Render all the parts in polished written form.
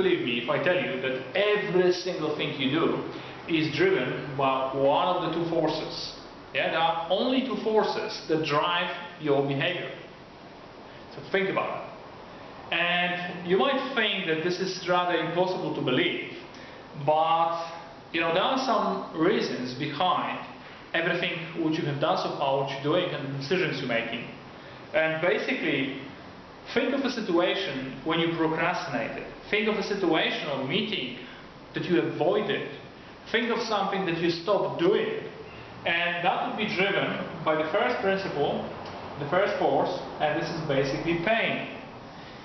believe me if I tell you that every single thing you do is driven by one of the two forces. Yeah, there are only two forces that drive your behavior. So think about it. And you might think that this is rather impossible to believe, but there are some reasons behind everything which you have done so far, what you're doing, and the decisions you're making. And basically, think of a situation when you procrastinated. Think of a situation or meeting that you avoided. Think of something that you stopped doing. And that would be driven by the first principle, the first force, and this is basically pain.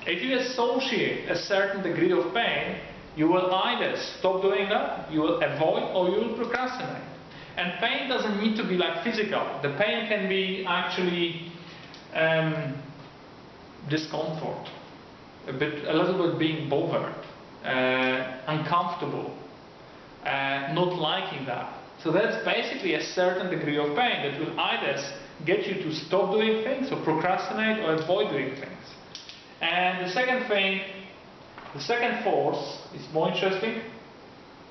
If you associate a certain degree of pain, you will either stop doing that, you will avoid, or you will procrastinate. And pain doesn't need to be like physical. The pain can be actually discomfort, a little bit being bothered, uncomfortable, not liking that. So that's basically a certain degree of pain that will either get you to stop doing things or procrastinate or avoid doing things. And the second thing, the second force is more interesting,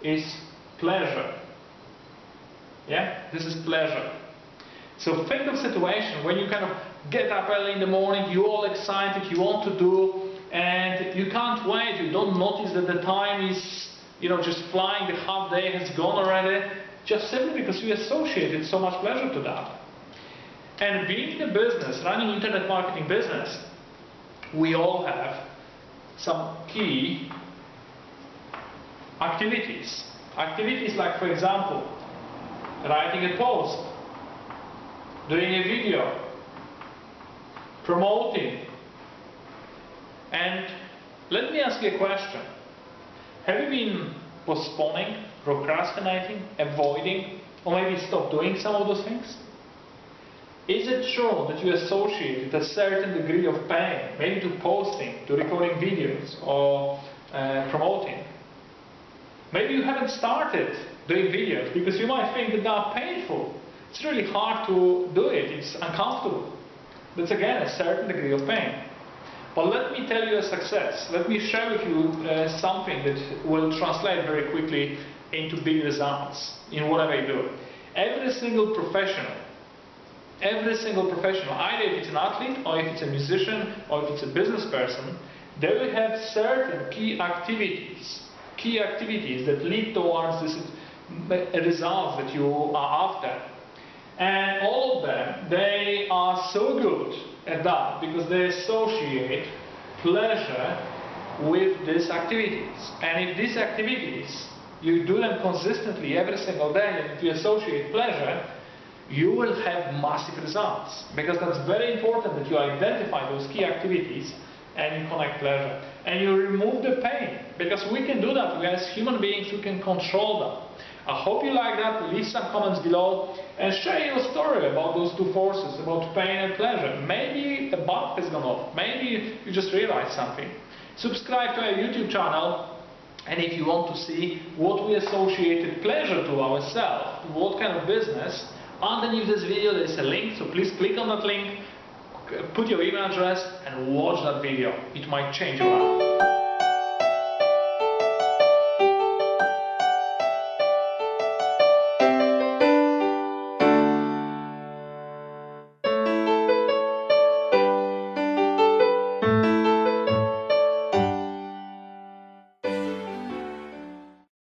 is pleasure. Yeah, this is pleasure. So think of a situation when you kind of get up early in the morning, you're all excited, you want to do, and you can't wait, you don't notice that the time is, just flying, the half day has gone already, just simply because you associated so much pleasure to that. And being in a business, running internet marketing business, we all have some key activities. Activities like, for example, writing a post, doing a video, promoting. And let me ask you a question. Have you been postponing, procrastinating, avoiding, or maybe stop doing some of those things? Is it true that you associate a certain degree of pain, maybe to posting, to recording videos, or promoting? Maybe you haven't started doing videos because you might think that they are painful. It's really hard to do it, it's uncomfortable. That's again a certain degree of pain. But let me tell you a success. Let me share with you something that will translate very quickly into big results in whatever you do. Every single professional, either if it's an athlete, or if it's a musician, or if it's a business person, they will have certain key activities that lead towards this results that you are after. And all of them, they are so good at that because they associate pleasure with these activities. And if these activities, you do them consistently every single day, and if you associate pleasure, you will have massive results. Because that's very important that you identify those key activities and you connect pleasure. And you remove the pain. Because we can do that. We as human beings, we can control that. I hope you like that. Leave some comments below and share your story about those two forces, about pain and pleasure. Maybe a bulb has gone off. Maybe you just realized something. Subscribe to our YouTube channel, and if you want to see what we associated pleasure to ourselves, what kind of business, underneath this video there is a link, so please click on that link, put your email address and watch that video. It might change your life.